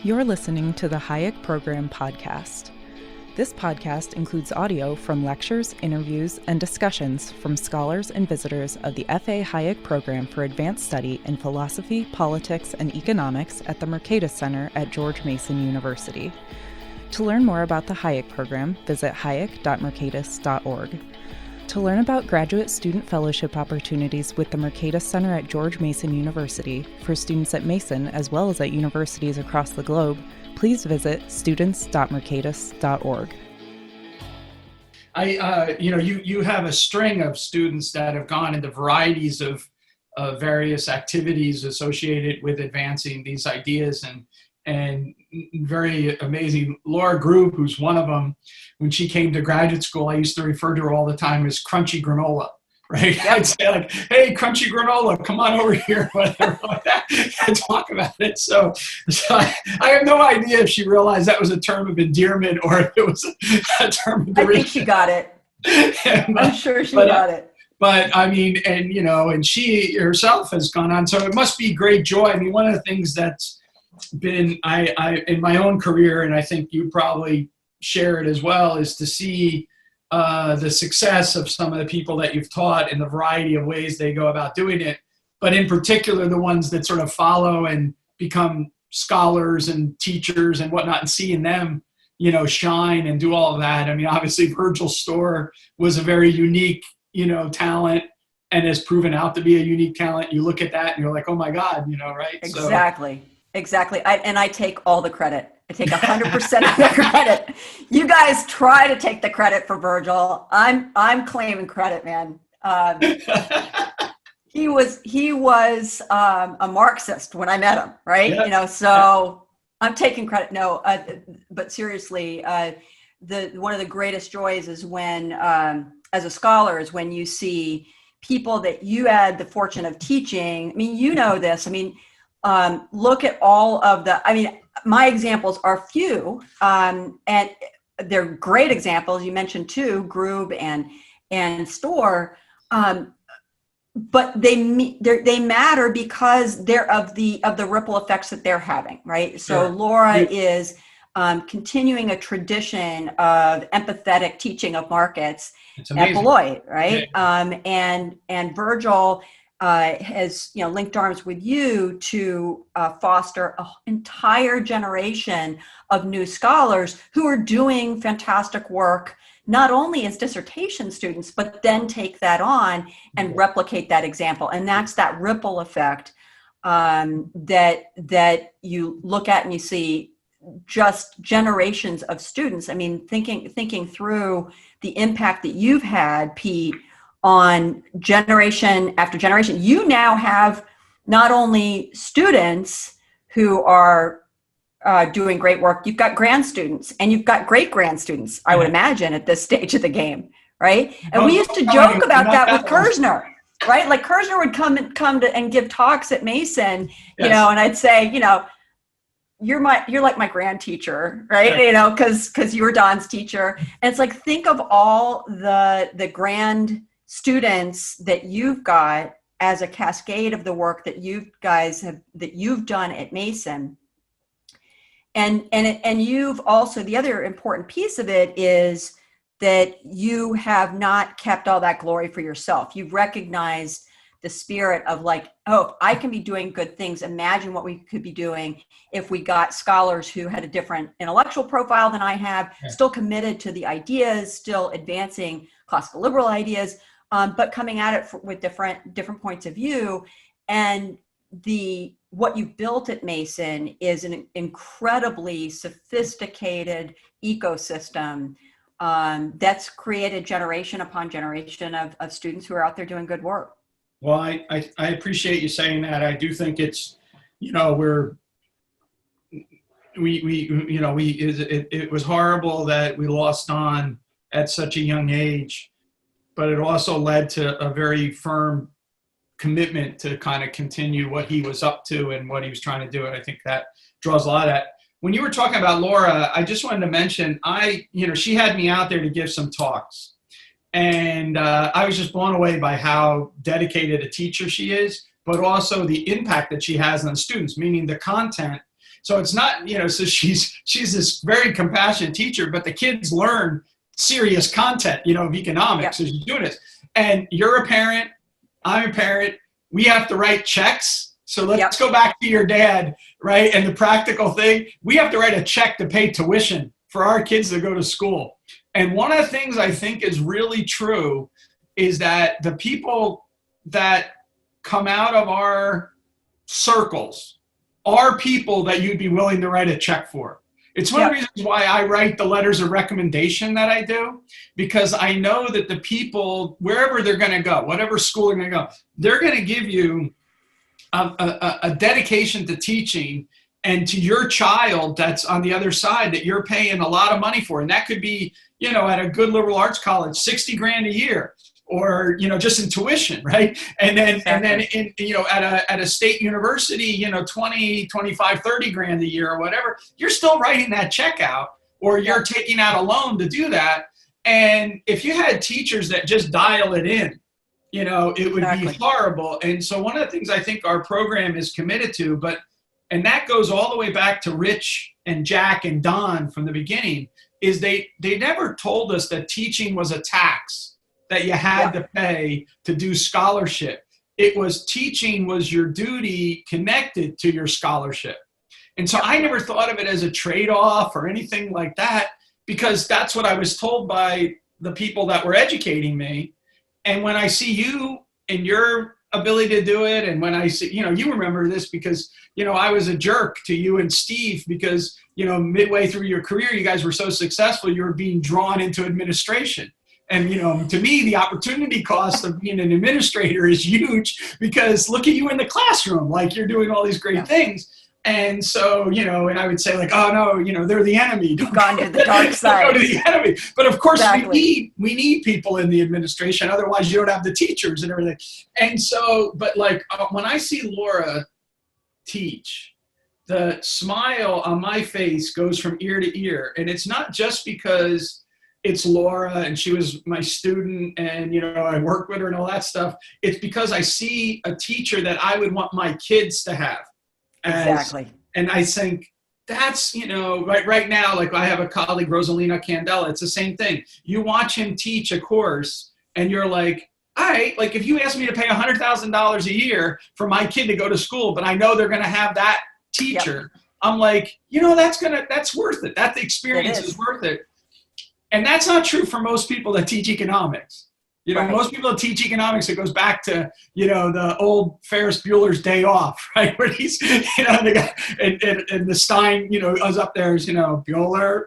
You're listening to the Hayek Program podcast. This podcast includes audio from lectures, interviews, and discussions from scholars and visitors of the F.A. Hayek Program for Advanced Study in Philosophy, Politics, and Economics at the Mercatus Center at George Mason University. To learn more about the Hayek Program, visit hayek.mercatus.org. To learn about graduate student fellowship opportunities with the Mercatus Center at George Mason University for students at Mason as well as at universities across the globe, please visit students.mercatus.org. You have a string of students that have gone into varieties of various activities associated with advancing these ideas, and very amazing. Laura Grube, who's one of them, when she came to graduate school, I used to refer to her all the time as Crunchy Granola, right? Yep. I'd say like, hey, Crunchy Granola, come on over here, whatever like that, and talk about it. So I have no idea if she realized that was a term of endearment or if it was a term of derision. I think she got it. I'm sure she got it. But I mean, and she herself has gone on, so it must be great joy. I mean, one of the things that's been I in my own career, and I think you probably share it as well, is to see the success of some of the people that you've taught in the variety of ways they go about doing it, but in particular the ones that sort of follow and become scholars and teachers and whatnot, and seeing them shine and do all of that. I mean, obviously Virgil Storr was a very unique talent and has proven out to be a unique talent. You look at that and you're like, oh my God, right? Exactly. Exactly. I take all the credit. I take 100% of the credit. You guys try to take the credit for Virgil. I'm claiming credit, man. He was a Marxist when I met him, right? Yeah. So I'm taking credit. No, but seriously, one of the greatest joys is when, as a scholar, is when you see people that you had the fortune of teaching. I mean, this. I mean, look at all of my examples are few, and they're great examples. You mentioned too, Grube and Storr, but they matter because they're of the ripple effects that they're having, right? So Sure. Laura is continuing a tradition of empathetic teaching of markets at Beloit, right? Yeah. And Virgil has linked arms with you to foster an entire generation of new scholars who are doing fantastic work, not only as dissertation students, but then take that on and replicate that example. And that's that ripple effect that you look at and you see just generations of students. I mean, thinking through the impact that you've had, Pete, on generation after generation. You now have not only students who are doing great work, you've got grand students and you've got great grand students, I would imagine, at this stage of the game, right? And we used to joke about that with Kersner, right? Like Kersner would come and give talks at Mason, and I'd say, you're like my grand teacher, right? Yeah. Because you were Don's teacher. And it's like, think of all the grand students that you've got as a cascade of the work that you've done at Mason. And you've also, the other important piece of it is that you have not kept all that glory for yourself. You've recognized the spirit of like, oh, I can be doing good things. Imagine what we could be doing if we got scholars who had a different intellectual profile than I have, still committed to the ideas, still advancing classical liberal ideas, but coming at it with different points of view. And what you've built at Mason is an incredibly sophisticated ecosystem that's created generation upon generation of students who are out there doing good work. Well, I appreciate you saying that. I do think it's, it was horrible that we lost Don at such a young age, but it also led to a very firm commitment to kind of continue what he was up to and what he was trying to do. And I think that draws a lot of that. When you were talking about Laura, I just wanted to mention, she had me out there to give some talks. And I was just blown away by how dedicated a teacher she is, but also the impact that she has on students, meaning the content So it's not, so she's this very compassionate teacher, but the kids learn serious content, of economics as you're doing it. And you're a parent, I'm a parent, we have to write checks. So let's go back to your dad, right? And the practical thing, we have to write a check to pay tuition for our kids to go to school. And one of the things I think is really true is that the people that come out of our circles are people that you'd be willing to write a check for. It's one of the reasons why I write the letters of recommendation that I do, because I know that the people, wherever they're going to go, whatever school they're going to go, they're going to give you a dedication to teaching and to your child that's on the other side that you're paying a lot of money for. And that could be, at a good liberal arts college, 60 grand a year, or, just in tuition, right? And then in, at a state university, 20, 25, 30 grand a year or whatever, you're still writing that check out, or you're taking out a loan to do that. And if you had teachers that just dial it in, it would be horrible. And so one of the things I think our program is committed to, and that goes all the way back to Rich and Jack and Don from the beginning, is they never told us that teaching was a tax that you had to pay to do scholarship. It was teaching was your duty connected to your scholarship. And so I never thought of it as a trade-off or anything like that, because that's what I was told by the people that were educating me. And when I see you and your ability to do it, and when I see, you remember this because, I was a jerk to you and Steve because, midway through your career, you guys were so successful, you were being drawn into administration. And, to me, the opportunity cost of being an administrator is huge, because look at you in the classroom, like you're doing all these great things. And so, and I would say like, oh no, they're the enemy. You've gone to the dark side. Go to the enemy. But of course we need people in the administration. Otherwise you don't have the teachers and everything. And so, but like when I see Laura teach, the smile on my face goes from ear to ear. And it's not just because it's Laura and she was my student and, I worked with her and all that stuff. It's because I see a teacher that I would want my kids to have. Exactly. And I think that's, right now, like I have a colleague, Rosalina Candela, it's the same thing. You watch him teach a course and you're like, all right, like if you ask me to pay $100,000 a year for my kid to go to school, but I know they're going to have that teacher, I'm like, that's worth it. That the experience is worth it. And that's not true for most people that teach economics. Most people that teach economics, it goes back to, the old Ferris Bueller's Day Off, right? Where he's, the guy, and the Stein, is up there as, Bueller,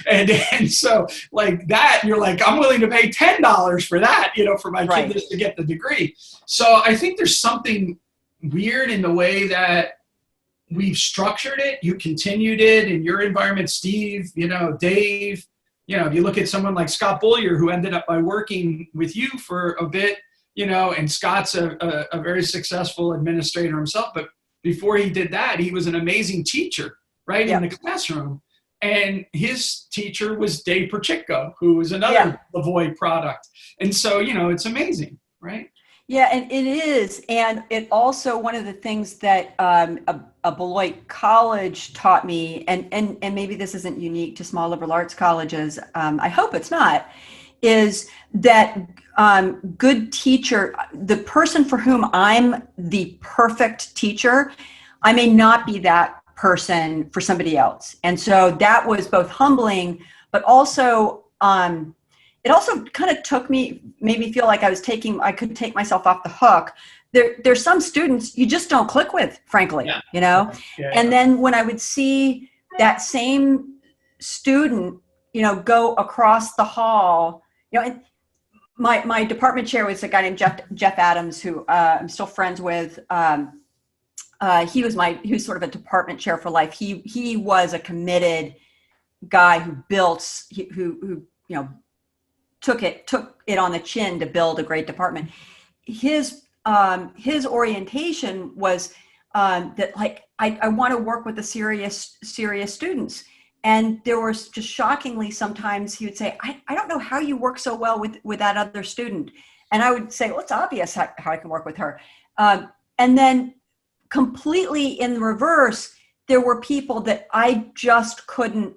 and so like that, you're like, I'm willing to pay $10 for that, for my kid to get the degree. So I think there's something weird in the way that we've structured it. You continued it in your environment, Steve, Dave. If you look at someone like Scott Bullier, who ended up by working with you for a bit, and Scott's a very successful administrator himself. But before he did that, he was an amazing teacher, right, in the classroom. And his teacher was Dave Perchitko, who was another Lavoie product. And so, it's amazing, right? Yeah, and it is. And it also, one of the things that a Beloit college taught me, and maybe this isn't unique to small liberal arts colleges, I hope it's not, is that good teacher, the person for whom I'm the perfect teacher, I may not be that person for somebody else. And so that was both humbling, but also it also kind of made me feel like I could take myself off the hook. There's some students you just don't click with, frankly, And then when I would see that same student, go across the hall, and my department chair was a guy named Jeff Adams, who I'm still friends with. He was sort of a department chair for life. He was a committed guy who took it on the chin to build a great department. His orientation was that like I want to work with the serious students, and there was just shockingly sometimes he would say, I don't know how you work so well with that other student, and I would say, well, it's obvious how I can work with her, and then completely in reverse, there were people that I just couldn't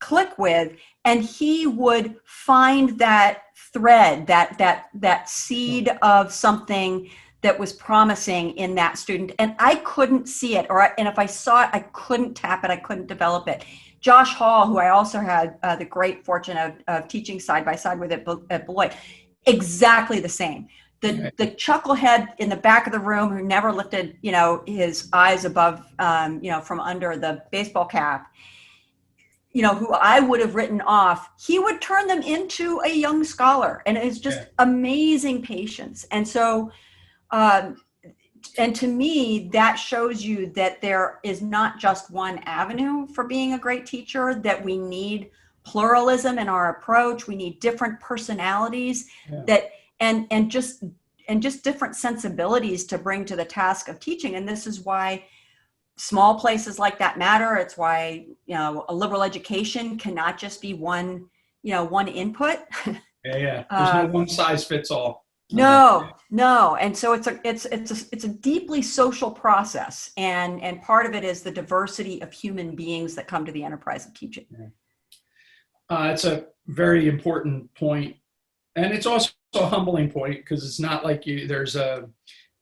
click with, and he would find that thread, that seed of something that was promising in that student, and I couldn't see it, and if I saw it, I couldn't tap it, I couldn't develop it. Josh Hall, who I also had the great fortune of teaching side by side with at Beloit, exactly the same. The chucklehead in the back of the room who never lifted, his eyes above, from under the baseball cap, who I would have written off, he would turn them into a young scholar. And it's just amazing patience. And so, and to me, that shows you that there is not just one avenue for being a great teacher, that we need pluralism in our approach. We need different personalities and just different sensibilities to bring to the task of teaching. And this is why small places like that matter. It's why, a liberal education cannot just be one input. There's no one size fits all. No. And so it's a deeply social process. And part of it is the diversity of human beings that come to the enterprise of teaching. It's a very important point. And it's also a humbling point, because it's not like there's a,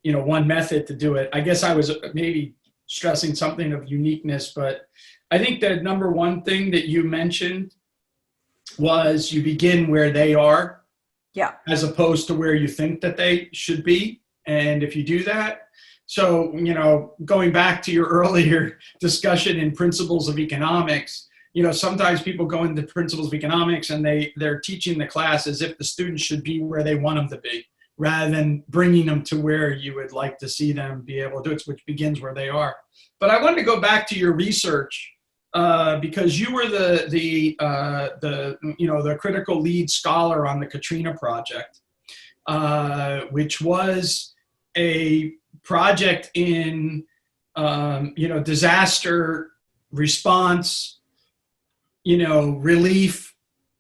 one method to do it. I guess I was maybe stressing something of uniqueness, but I think the number one thing that you mentioned was you begin where they are, as opposed to where you think that they should be. And if you do that, so, going back to your earlier discussion in principles of economics, sometimes people go into principles of economics and they're teaching the class as if the students should be where they want them to be, rather than bringing them to where you would like to see them be able to do it, which begins where they are. But I wanted to go back to your research, because you were the critical lead scholar on the Katrina project, which was a project in disaster response, relief,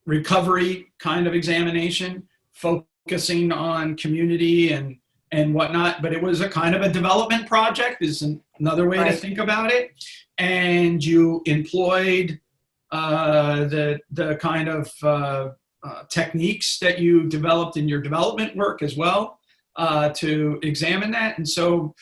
recovery kind of examination, focusing on community and whatnot. But it was a kind of a development project, is another way to think about it. And you employed the kind of techniques that you developed in your development work as well to examine that. And so,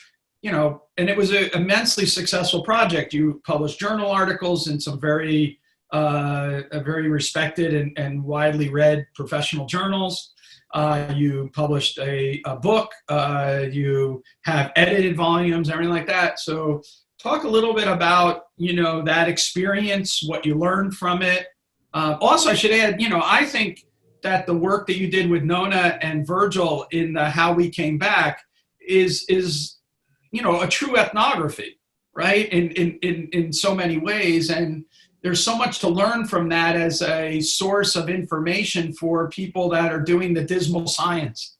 and it was an immensely successful project. You published journal articles in some very respected and widely read professional journals. You published a book. You have edited volumes, everything like that. So talk a little bit about, that experience, what you learned from it. Also, I should add, I think that the work that you did with Nona and Virgil in the How We Came Back is a true ethnography, right? In so many ways. And there's so much to learn from that as a source of information for people that are doing the dismal science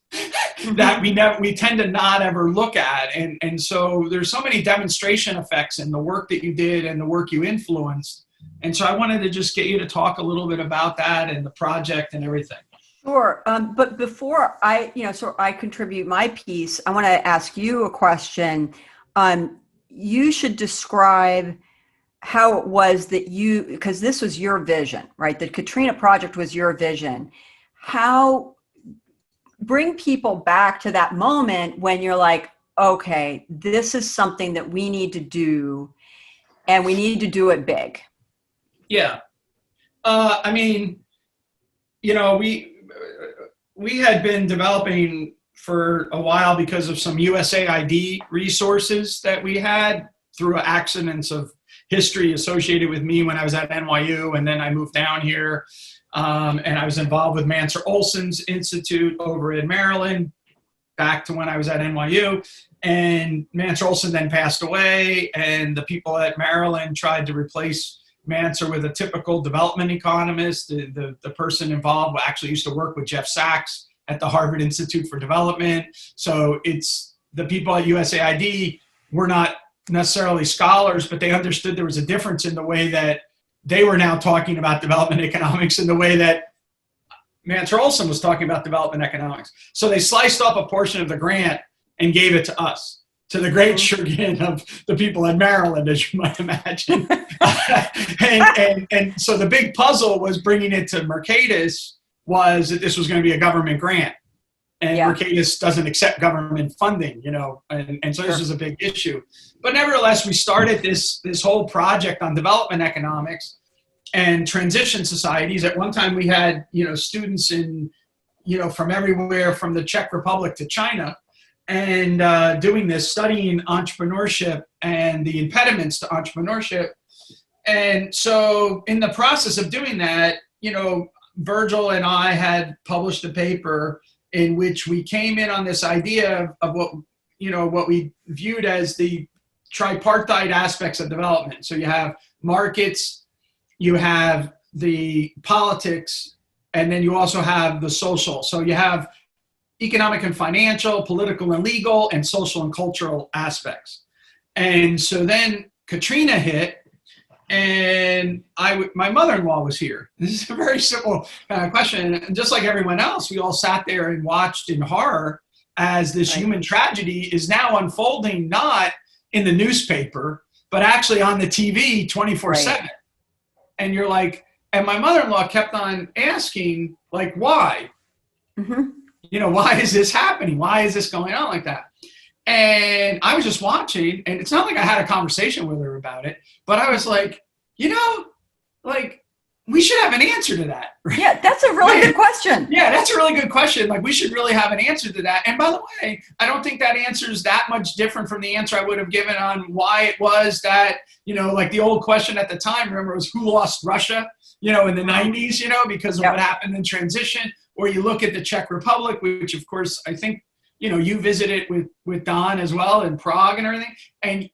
that we tend to not ever look at. And so there's so many demonstration effects in the work that you did and the work you influenced. And so I wanted to just get you to talk a little bit about that and the project and everything. Sure. But before I contribute my piece, I want to ask you a question. You should describe how it was that because this was your vision, right? The Katrina project was your vision. Bring people back to that moment when you're like, okay, this is something that we need to do, and we need to do it big. Yeah. We had been developing for a while because of some USAID resources that we had through accidents of history associated with me when I was at NYU, and then I moved down here, and I was involved with Mansur Olson's Institute over in Maryland back to when I was at NYU. And Mansur Olson then passed away, and the people at Maryland tried to replace Mansur with a typical development economist. The person involved actually used to work with Jeff Sachs at the Harvard Institute for Development. So it's the people at USAID were not necessarily scholars, but they understood there was a difference in the way that they were now talking about development economics and the way that Mansur Olson was talking about development economics. So they sliced off a portion of the grant and gave it to us. to the great chagrin of the people in Maryland, as you might imagine. and so the big puzzle was bringing it to Mercatus was that this was going to be a government grant. And Mercatus doesn't accept government funding, and so this was a big issue. But nevertheless, we started this whole project on development economics and transition societies. At one time we had, students in, from everywhere from the Czech Republic to China, and doing this, studying entrepreneurship and the impediments to entrepreneurship. And so in the process of doing that, Virgil and I had published a paper in which we came in on this idea of what we viewed as the tripartite aspects of development. So you have markets, you have the politics, and then you also have the social. So you have economic and financial, political and legal, and social and cultural aspects. And so then Katrina hit, and my mother-in-law was here. This is a very simple question. And just like everyone else, we all sat there and watched in horror as this human tragedy is now unfolding, not in the newspaper, but actually on the TV 24/7. And you're like, and my mother-in-law kept on asking, like, why? Why is this happening? Why is this going on like that? And I was just watching, and it's not like I had a conversation with her about it, but I was like, we should have an answer to that. Right? Yeah, that's a really good question. Yeah, that's a really good question. Like, we should really have an answer to that. And by the way, I don't think that answer is that much different from the answer I would have given on why it was that, like the old question at the time, remember, it was who lost Russia, in the 90s, because of what happened in transition. Or you look at the Czech Republic, which of course I think, you visited with Don as well in Prague and everything. And,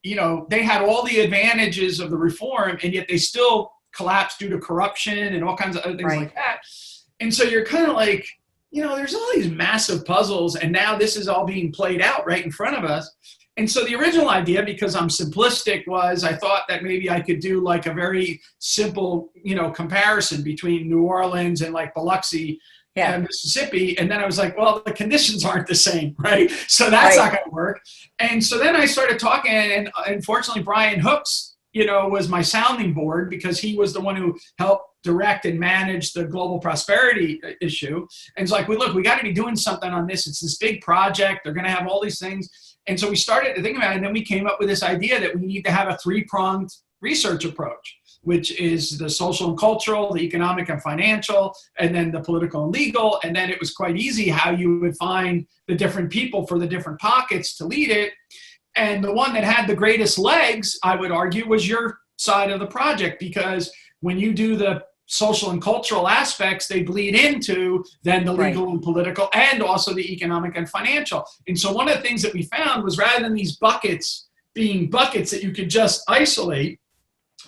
they had all the advantages of the reform, and yet they still collapsed due to corruption and all kinds of other things like that. And so you're kind of like, there's all these massive puzzles, and now this is all being played out right in front of us. And so the original idea, because I'm simplistic, was I thought that maybe I could do like a very simple, comparison between New Orleans and like Biloxi, Mississippi. And then I was like, well, the conditions aren't the same, right? So that's not going to work. And so then I started talking, and unfortunately, Brian Hooks, was my sounding board, because he was the one who helped direct and manage the global prosperity issue. And it's like, we got to be doing something on this. It's this big project. They're going to have all these things. And so we started to think about it. And then we came up with this idea that we need to have a three-pronged research approach, which is the social and cultural, the economic and financial, and then the political and legal. And then it was quite easy how you would find the different people for the different pockets to lead it. And the one that had the greatest legs, I would argue, was your side of the project, because when you do the social and cultural aspects, they bleed into then the legal and political, and also the economic and financial. And so one of the things that we found was, rather than these buckets being buckets that you could just isolate,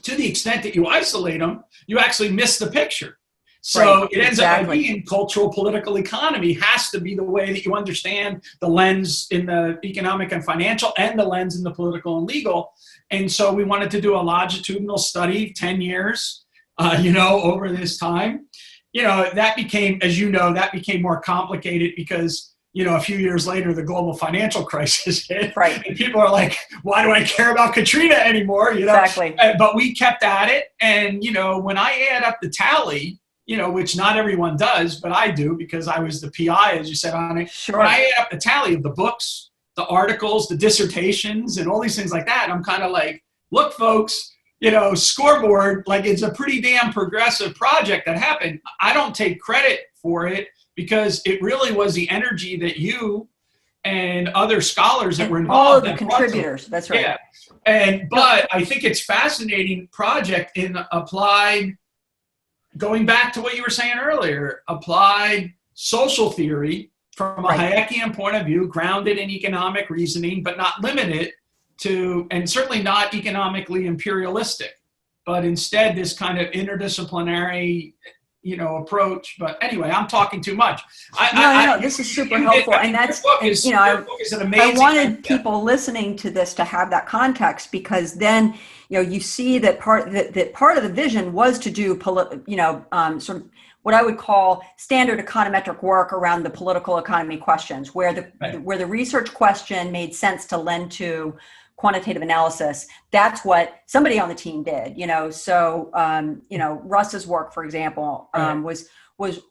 to the extent that you isolate them, you actually miss the picture. So it ends up being cultural, political, economy has to be the way that you understand the lens in the economic and financial, and the lens in the political and legal. And so we wanted to do a longitudinal study, 10 years, over this time. That became, as that became more complicated because, a few years later, the global financial crisis hit. And people are like, why do I care about Katrina anymore? Exactly. But we kept at it. And, when I add up the tally, which not everyone does, but I do, because I was the PI, as you said, on it. Sure. When I add up the tally of the books, the articles, the dissertations, and all these things like that, I'm kind of like, look, folks, scoreboard, like, it's a pretty damn progressive project that happened. I don't take credit for it, because it really was the energy that you and other scholars that were involved. All of the contributors, that's right. Yeah. But I think it's fascinating project in applied, going back to what you were saying earlier, applied social theory from a Hayekian point of view, grounded in economic reasoning, but not limited to, and certainly not economically imperialistic, but instead this kind of interdisciplinary, approach. But anyway, I'm talking too much. No, this is super helpful. And that's, I wanted people listening to this to have that context, because then, you see that part of the vision was to do, what I would call standard econometric work around the political economy questions, where the research question made sense to lend to quantitative analysis. That's what somebody on the team did, So, Russ's work, for example, was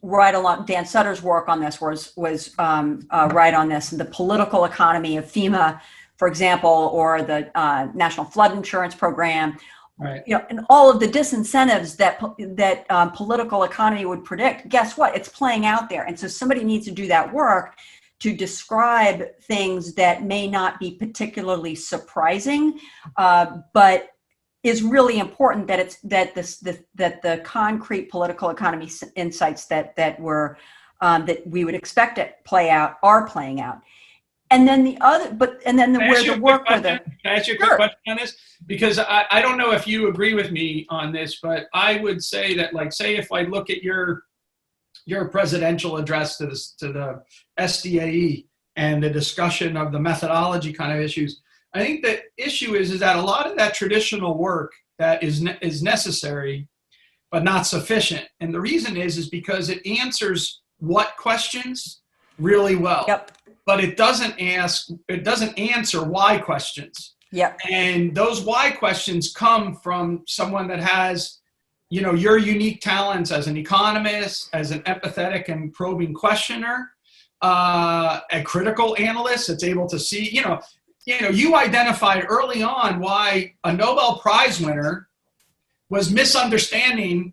right along. Dan Sutter's work on this was right on this, and the political economy of FEMA, for example, or the National Flood Insurance Program. Right. And all of the disincentives that political economy would predict, guess what? It's playing out there. And so somebody needs to do that work to describe things that may not be particularly surprising, but is really important that that the concrete political economy insights that we would expect to play out are playing out. And then where the work with it. Can I ask you a quick question on this? Because I don't know if you agree with me on this, but I would say that, like, say if I look at your presidential address to the SDAE and the discussion of the methodology kind of issues, I think the issue is that a lot of that traditional work that is necessary, but not sufficient. And the reason is because it answers what questions really well. Yep. But it doesn't answer why questions. Yep. And those why questions come from someone that has, your unique talents as an economist, as an empathetic and probing questioner, a critical analyst that's able to see, you identified early on why a Nobel Prize winner was misunderstanding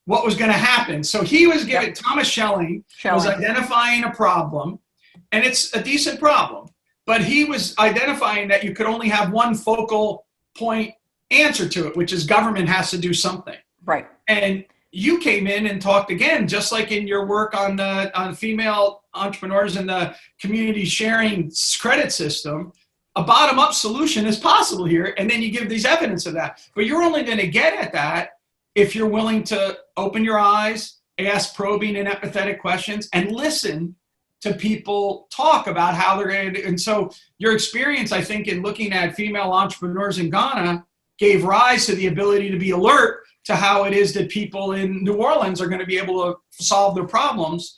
what was going to happen. So he was giving, Thomas Schelling was identifying a problem. And it's a decent problem, but he was identifying that you could only have one focal point answer to it, which is government has to do something. Right. And you came in and talked again, just like in your work on female entrepreneurs and the community sharing credit system, a bottom-up solution is possible here. And then you give these evidence of that. But you're only going to get at that if you're willing to open your eyes, ask probing and empathetic questions, and listen to people talk about how they're going to do. And so your experience, I think, in looking at female entrepreneurs in Ghana gave rise to the ability to be alert to how it is that people in New Orleans are going to be able to solve their problems.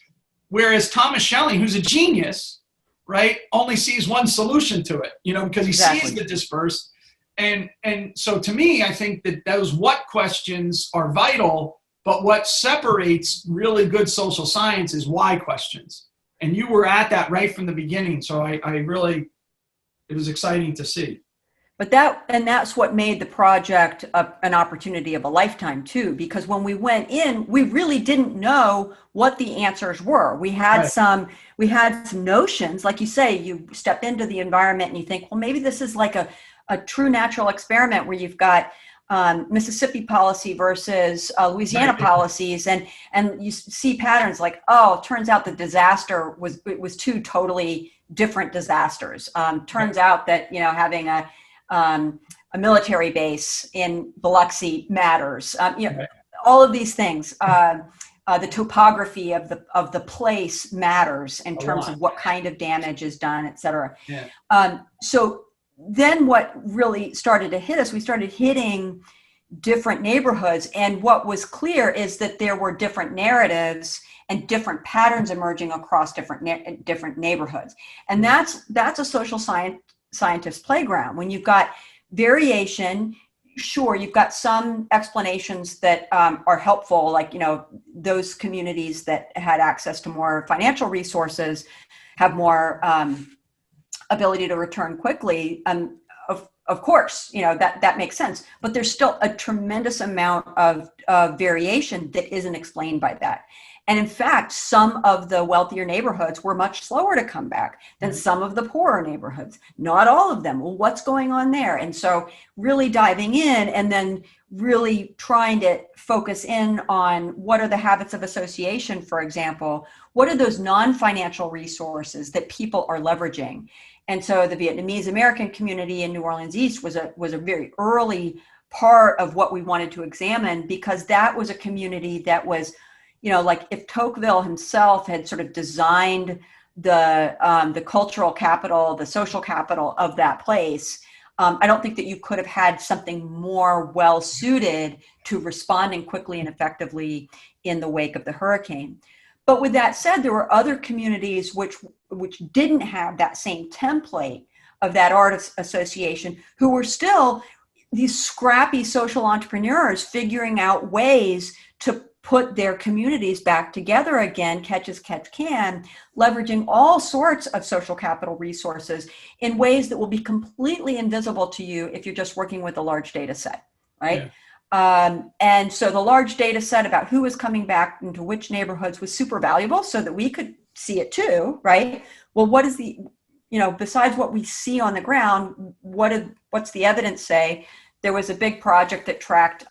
Whereas Thomas Schelling, who's a genius, right, only sees one solution to it, because he sees the dispersed. And so to me, I think that those what questions are vital, but what separates really good social science is why questions. And you were at that right from the beginning. So it was exciting to see. But that's what made the project an opportunity of a lifetime too, because when we went in, we really didn't know what the answers were. We had some notions, like you say, you step into the environment and you think, well, maybe this is like a true natural experiment where you've got Mississippi policy versus Louisiana policies, and you see patterns like, oh, turns out the disaster was two totally different disasters. Turns out that having a military base in Biloxi matters. All of these things. The topography of the place matters in terms of what kind of damage is done, et cetera. Yeah. So then what really started to hit us, we started hitting different neighborhoods. And what was clear is that there were different narratives and different patterns emerging across different neighborhoods. And that's a social scientist playground. When you've got variation, sure, you've got some explanations that are helpful, like, those communities that had access to more financial resources have more ability to return quickly. Of course, that makes sense, but there's still a tremendous amount of variation that isn't explained by that. And in fact, some of the wealthier neighborhoods were much slower to come back than some of the poorer neighborhoods. Not all of them. Well, what's going on there? And so really diving in and then really trying to focus in on what are the habits of association, for example. What are those non-financial resources that people are leveraging? And so the Vietnamese American community in New Orleans East was a very early part of what we wanted to examine, because that was a community that was, like if Tocqueville himself had sort of designed the cultural capital, the social capital of that place, I don't think that you could have had something more well suited to responding quickly and effectively in the wake of the hurricane. But with that said, there were other communities which didn't have that same template of that art association, who were still these scrappy social entrepreneurs figuring out ways to put their communities back together again, catch as catch can, leveraging all sorts of social capital resources in ways that will be completely invisible to you if you're just working with a large data set, right? Yeah. And so the large data set about who was coming back into which neighborhoods was super valuable so that we could see it too, right? Well, what is the, besides what we see on the ground, what's the evidence say? There was a big project that tracked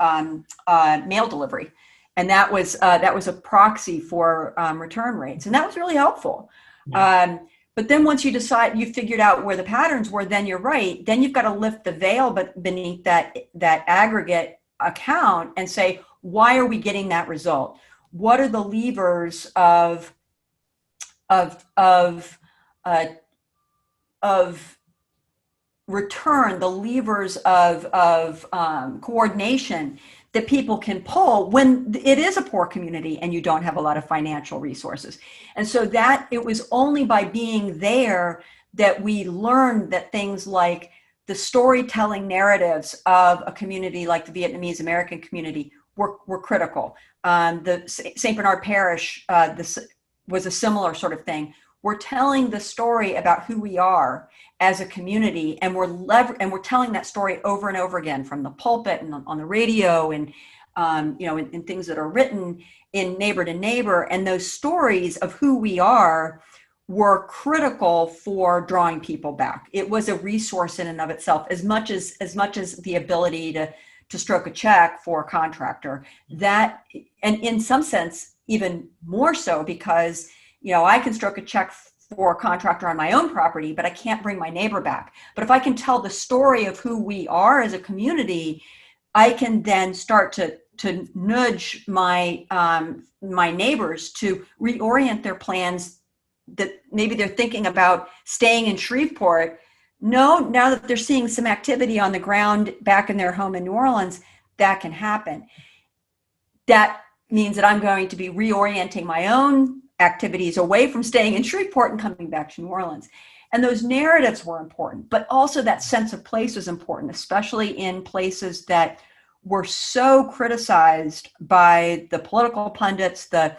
mail delivery. And that was a proxy for return rates. And that was really helpful. Yeah. But then once you decide, you figured out where the patterns were, then you're right. Then you've got to lift the veil beneath that aggregate account and say, why are we getting that result? What are the levers of return, the levers of coordination that people can pull when it is a poor community and you don't have a lot of financial resources? And so that it was only by being there that we learned that things like the storytelling narratives of a community like the Vietnamese American community were critical. The St. Bernard Parish was a similar sort of thing. We're telling the story about who we are as a community, and we're telling that story over and over again from the pulpit and on the radio and in things that are written in Neighbor to Neighbor. And those stories of who we are were critical for drawing people back. It was a resource in and of itself, as much as the ability to stroke a check for a contractor. That, and in some sense, even more so, because I can stroke a check for a contractor on my own property, but I can't bring my neighbor back. But if I can tell the story of who we are as a community, I can then start to nudge my neighbors to reorient their plans, that maybe they're thinking about staying in Shreveport. No, now that they're seeing some activity on the ground back in their home in New Orleans, that can happen. That means that I'm going to be reorienting my own activities away from staying in Shreveport and coming back to New Orleans. And those narratives were important, but also that sense of place was important, especially in places that were so criticized by the political pundits, the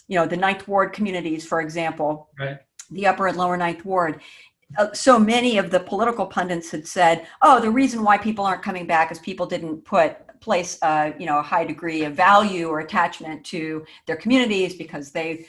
Ninth Ward communities, for example, right. The upper and lower Ninth Ward. So many of the political pundits had said, oh, the reason why people aren't coming back is people didn't place a high degree of value or attachment to their communities because they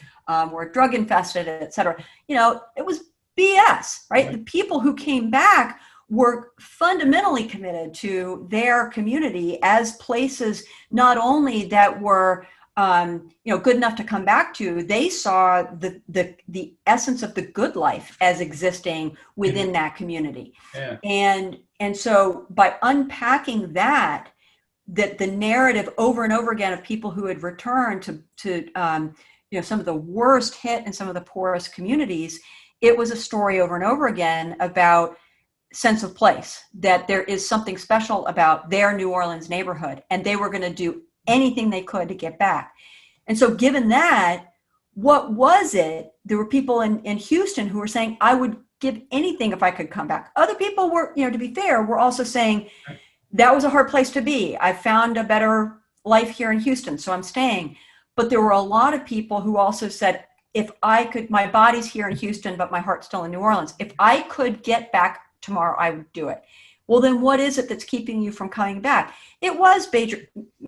were drug infested, et cetera. It was BS, right? The people who came back were fundamentally committed to their community as places not only that were good enough to come back to. They saw the essence of the good life as existing within that community. Yeah. And so by unpacking that the narrative over and over again of people who had returned to some of the worst hit and some of the poorest communities, it was a story over and over again about sense of place, that there is something special about their New Orleans neighborhood, and they were going to do anything they could to get back. And so given that, what was it? There were people in Houston who were saying, I would give anything if I could come back. Other people were, to be fair, were also saying, that was a hard place to be. I found a better life here in Houston, so I'm staying. But there were a lot of people who also said, if I could, my body's here in Houston, but my heart's still in New Orleans. If I could get back tomorrow, I would do it. Well, then what is it that's keeping you from coming back? It was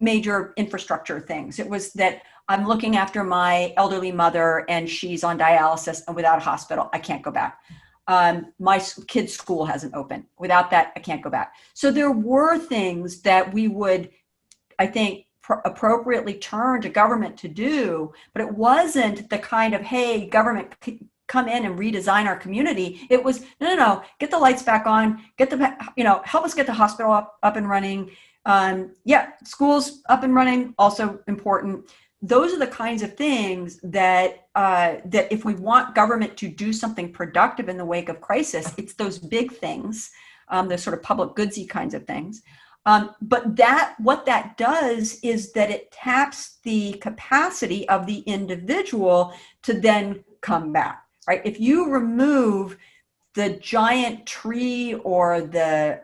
major infrastructure things. It was that I'm looking after my elderly mother and she's on dialysis and without a hospital, I can't go back. My kid's school hasn't opened. Without that, I can't go back. So there were things that we would, I think, appropriately turn to government to do, but it wasn't the kind of, hey, government, come in and redesign our community. It was, no, get the lights back on, help us get the hospital up and running. Schools up and running, also important. those are the kinds of things that that if we want government to do something productive in the wake of crisis, it's those big things, the sort of public goodsy kinds of things. But what that does is that it taps the capacity of the individual to then come back, right? If you remove the giant tree or the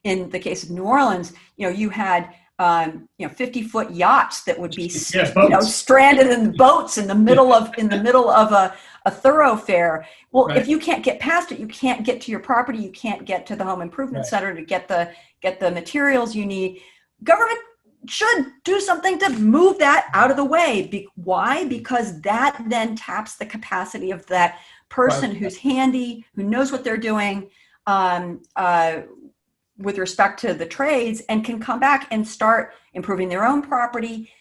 in the case of New Orleans, you had 50-foot yachts that would be stranded in boats in the middle of a thoroughfare. Well, right. If you can't get past it, you can't get to your property, you can't get to the home improvement center to get the materials you need. Government should do something to move that out of the way. Why? Because that then taps the capacity of that person who's handy, who knows what they're doing with respect to the trades, and can come back and start improving their own property,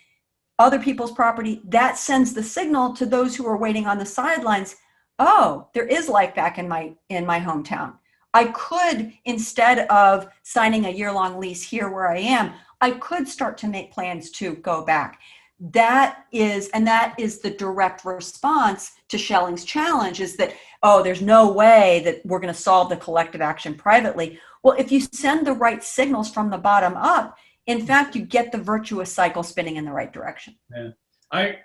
other people's property. That sends the signal to those who are waiting on the sidelines. Oh, there is life back in my hometown. I could, instead of signing a year-long lease here where I am, I could start to make plans to go back. That is the direct response to Schelling's challenge, is that, there's no way that we're going to solve the collective action privately. Well, if you send the right signals from the bottom up, in fact, you get the virtuous cycle spinning in the right direction. Yeah, I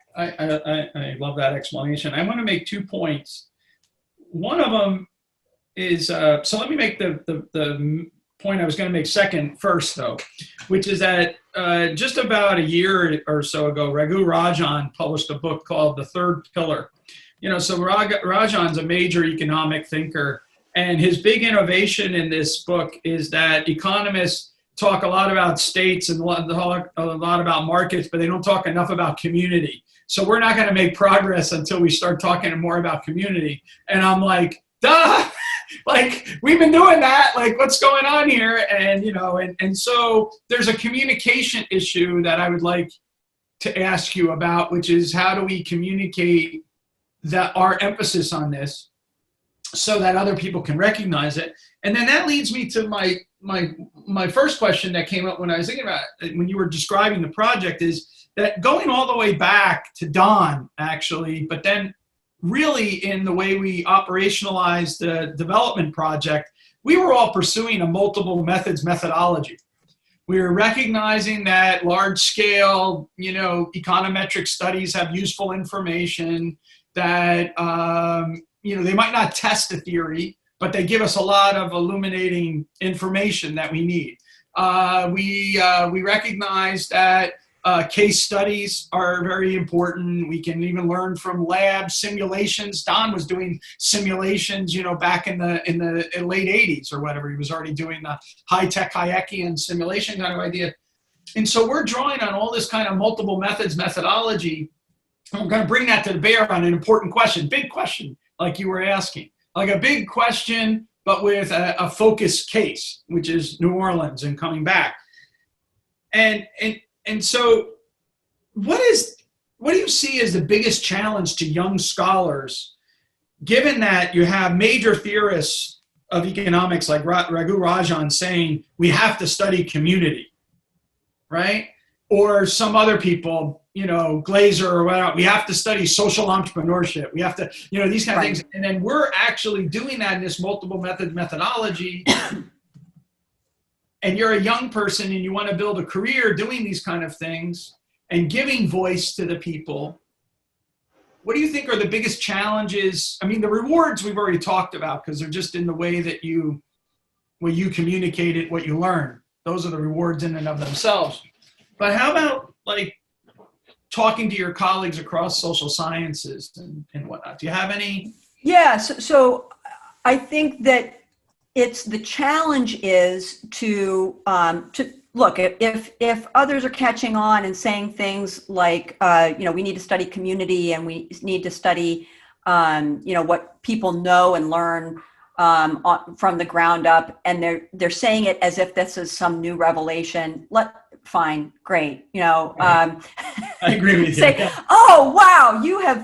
love that explanation. I want to make 2 points. One of them is, so let me make the point I was going to make first, though, which is that just about a year or so ago, Raghu Rajan published a book called The Third Pillar. So Rajan's a major economic thinker, and his big innovation in this book is that economists talk a lot about states and a lot about markets, but they don't talk enough about community. So we're not going to make progress until we start talking more about community. And I'm like, duh! Like, we've been doing that. Like, what's going on here? And, and so there's a communication issue that I would like to ask you about, which is, how do we communicate that our emphasis on this so that other people can recognize it? And then that leads me to my first question that came up when I was thinking about it, when you were describing the project, is that going all the way back to Don, actually, but then really in the way we operationalized the development project, we were all pursuing a multiple methods methodology. We were recognizing that large scale, econometric studies have useful information, that, they might not test the theory, but they give us a lot of illuminating information that we need. We recognize that case studies are very important. We can even learn from lab simulations. Don was doing simulations, back in the late 80s or whatever. He was already doing the high-tech Hayekian simulation kind of idea. And so we're drawing on all this kind of multiple methods methodology. And we're going to bring that to bear on an important question, big question, like you were asking. Like a big question, but with a focused case, which is New Orleans and coming back. And so what do you see as the biggest challenge to young scholars, given that you have major theorists of economics like Raghu Rajan saying we have to study community, right? Or some other people, Glazer or whatever, we have to study social entrepreneurship. We have to, these kind of things. And then we're actually doing that in this multiple method methodology. And you're a young person and you want to build a career doing these kind of things and giving voice to the people. What do you think are the biggest challenges? I mean, the rewards we've already talked about, because they're just in the way that you communicate it, what you learn. Those are the rewards in and of themselves. But how about talking to your colleagues across social sciences and whatnot? Do you have any? Yeah, so I think that the challenge is to look, if others are catching on and saying things like, we need to study community and we need to study, what people know and learn from the ground up, and they're saying it as if this is some new revelation. Fine, great. I agree with you. Say, oh, wow,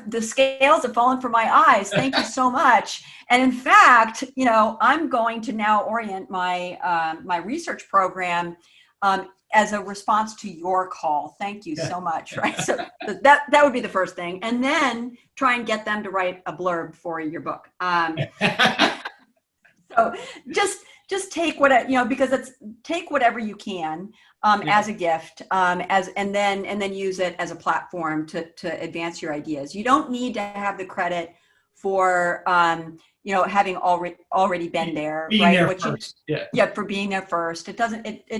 the scales have fallen from my eyes. Thank you so much. And in fact, I'm going to now orient my research program as a response to your call. Thank you so much. Right. So that would be the first thing. And then try and get them to write a blurb for your book. So just take because take whatever you can as a gift, and then use it as a platform to advance your ideas. You don't need to have the credit for having already been there, being right? there first. For being there first. It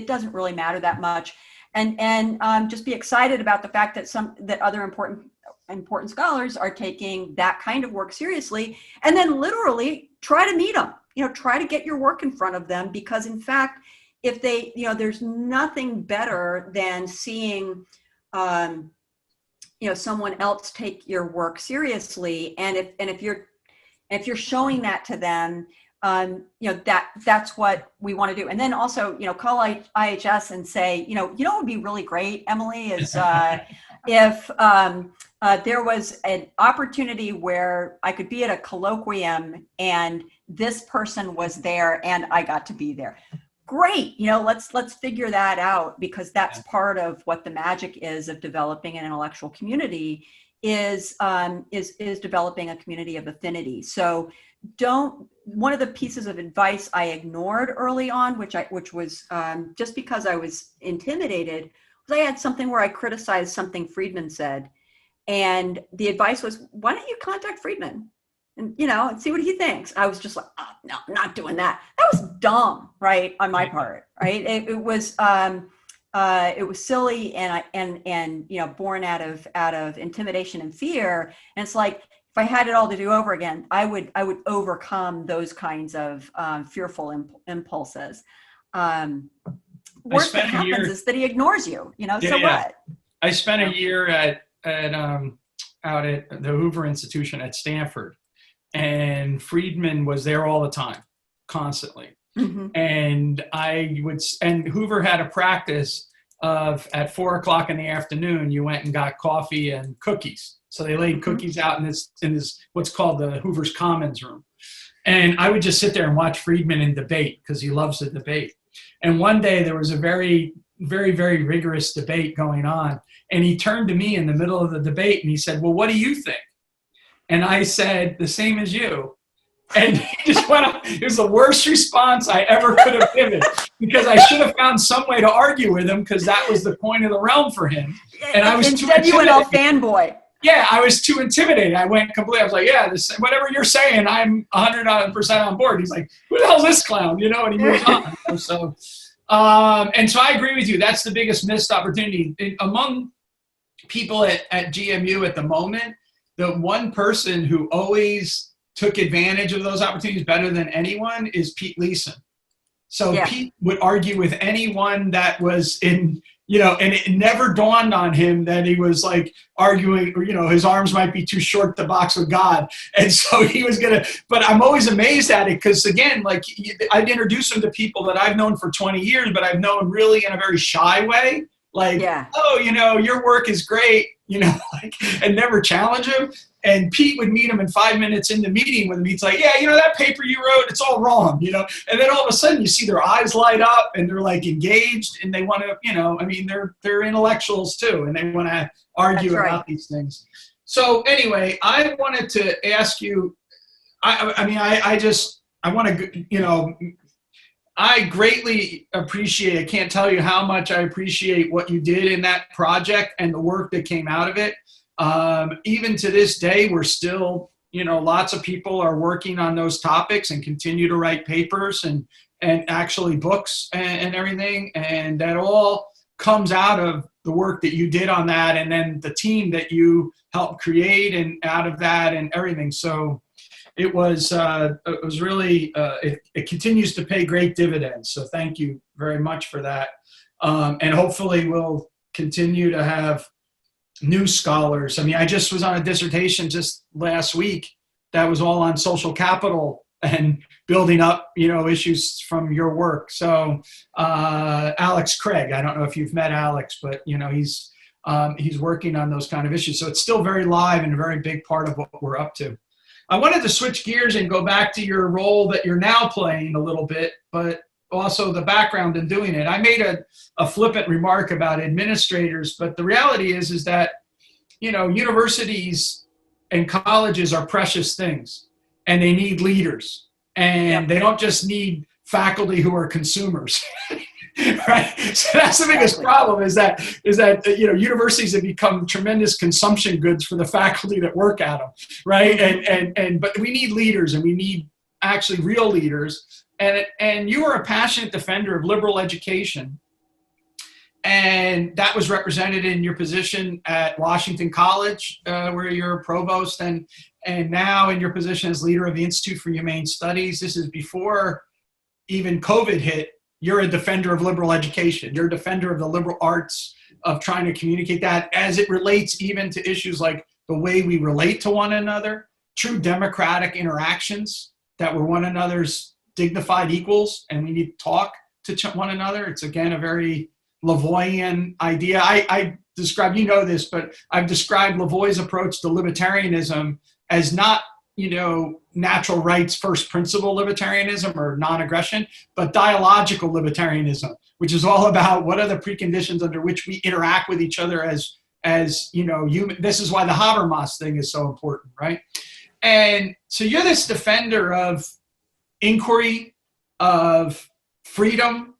doesn't really matter that much, and just be excited about the fact that other important scholars are taking that kind of work seriously, and then literally try to meet them. Try to get your work in front of them, because in fact, if they, there's nothing better than seeing, someone else take your work seriously. And if you're showing that to them, that's what we want to do. And then also, call IHS and say, what would be really great, Emily, is if there was an opportunity where I could be at a colloquium and this person was there and I got to be there. Great. Let's figure that out, because that's part of what the magic is of developing an intellectual community is developing a community of affinity. So one of the pieces of advice I ignored early on, which was just because I was intimidated, was I had something where I criticized something Friedman said. And the advice was, why don't you contact Friedman and see what he thinks? I was just like, oh, no, I'm not doing that. That was dumb, right, on my part, right? It was silly and born out of intimidation and fear. And it's like, if I had it all to do over again, I would overcome those kinds of fearful impulses. Worst that happens is that he ignores you. What? I spent a year out at the Hoover Institution at Stanford, and Friedman was there all the time, constantly. Mm-hmm. And Hoover had a practice of at 4:00 in the afternoon, you went and got coffee and cookies. So they laid cookies out in this what's called the Hoover's Commons room. And I would just sit there and watch Friedman and debate, because he loves to debate. And one day there was a very, very, very rigorous debate going on. And he turned to me in the middle of the debate and he said, well, what do you think? And I said, the same as you. And he just went on. It was the worst response I ever could have given, because I should have found some way to argue with him, because that was the point of the realm for him. And I was Instead you went all fanboy. Yeah, I was too intimidated. I went completely. I was like, yeah, whatever you're saying, I'm 100% on board. He's like, who the hell's this clown? And he moves on. So I agree with you. That's the biggest missed opportunity among people at GMU at the moment. The one person who always took advantage of those opportunities better than anyone is Pete Leeson. So Pete would argue with anyone that was in, and it never dawned on him that he was like arguing, or, his arms might be too short to box with God. And so he was but I'm always amazed at it, because again, like I'd introduce him to people that I've known for 20 years, but I've known really in a very shy way. Like, oh, your work is great, and never challenge him. And Pete would meet him, and 5 minutes into meeting with him, he's like, yeah, that paper you wrote, it's all wrong, And then all of a sudden you see their eyes light up and they're like engaged, and they want to, they're intellectuals too, and they want to argue about these things. So anyway, I wanted to ask you, I want to, I greatly appreciate, I can't tell you how much I appreciate what you did in that project and the work that came out of it. Even to this day, we're still, lots of people are working on those topics and continue to write papers and actually books and everything. And that all comes out of the work that you did on that, and then the team that you helped create and out of that and everything. So it was really, it continues to pay great dividends. So thank you very much for that. And hopefully we'll continue to have new scholars. I just was on a dissertation just last week that was all on social capital and building up, issues from your work. So Alex Craig, I don't know if you've met Alex, but he's working on those kind of issues. So it's still very live and a very big part of what we're up to. I wanted to switch gears and go back to your role that you're now playing a little bit, but also the background in doing it. I made a flippant remark about administrators, but the reality is that, universities and colleges are precious things, and they need leaders, and they don't just need faculty who are consumers. Right. So that's the biggest problem is that universities have become tremendous consumption goods for the faculty that work at them. Right. And but we need leaders, and we need actually real leaders. And you are a passionate defender of liberal education. And that was represented in your position at Washington College, where you're a provost, and now in your position as leader of the Institute for Humane Studies. This is before even COVID hit. You're a defender of liberal education. You're a defender of the liberal arts, of trying to communicate that as it relates even to issues like the way we relate to one another, true democratic interactions, that we're one another's dignified equals, and we need to talk to one another. It's, again, a very Lavoisian idea. I describe, this, but I've described Lavoie's approach to libertarianism as not, natural rights first principle libertarianism or non-aggression, but dialogical libertarianism, which is all about what are the preconditions under which we interact with each other as human. This is why the Habermas thing is so important, right? And so you're this defender of inquiry, of freedom,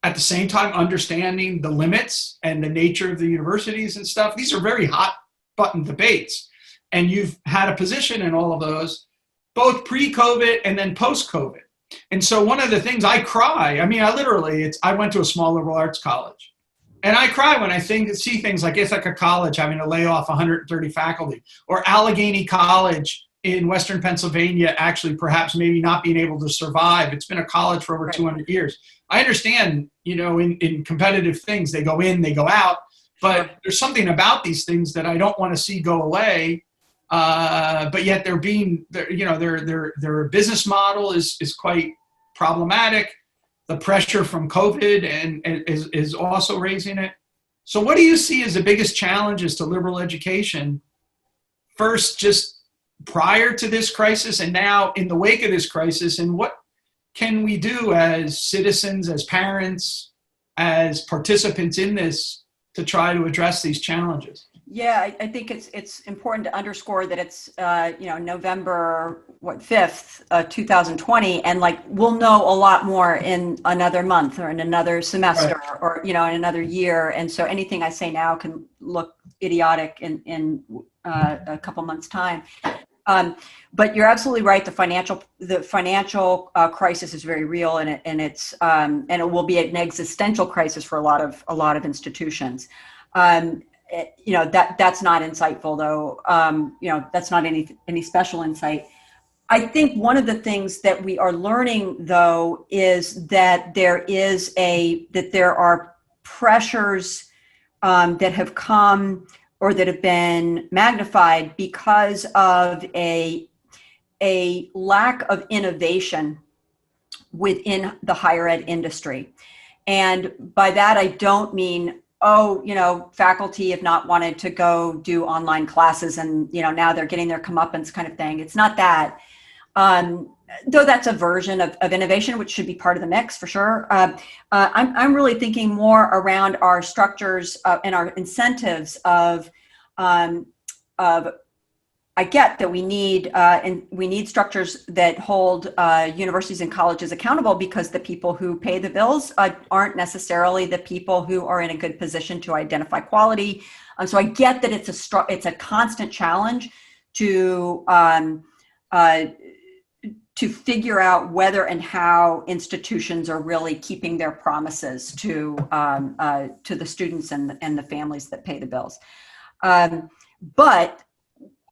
at the same time understanding the limits and the nature of the universities and stuff. These are very hot button debates. And you've had a position in all of those, both pre-COVID and then post-COVID. And so one of the things I went to a small liberal arts college. And I cry when I see things like Ithaca College having to lay off 130 faculty, or Allegheny College in Western Pennsylvania actually perhaps maybe not being able to survive. It's been a college for over 200 years. I understand, in competitive things, they go in, they go out, but there's something about these things that I don't want to see go away. But yet their business model is quite problematic. The pressure from COVID and is also raising it. So what do you see as the biggest challenges to liberal education? First, just prior to this crisis, and now in the wake of this crisis, and what can we do as citizens, as parents, as participants in this to try to address these challenges? Yeah, I think it's important to underscore that it's November 5th, 2020, and we'll know a lot more in another month or in another semester, right, or in another year. And so anything I say now can look idiotic in a couple months' time. But you're absolutely right. The financial crisis is very real, and it will be an existential crisis for a lot of institutions. That's not insightful, though. That's not any special insight. I think one of the things that we are learning, though, is that there are pressures that have come or that have been magnified because of a lack of innovation within the higher ed industry. And by that, I don't mean, faculty have not wanted to go do online classes and, now they're getting their comeuppance kind of thing. It's not that. Though that's a version of innovation, which should be part of the mix for sure. I'm really thinking more around our structures and our incentives of I get that we need structures that hold universities and colleges accountable, because the people who pay the bills aren't necessarily the people who are in a good position to identify quality. So I get that it's a constant challenge to figure out whether and how institutions are really keeping their promises to the students and the families that pay the bills. But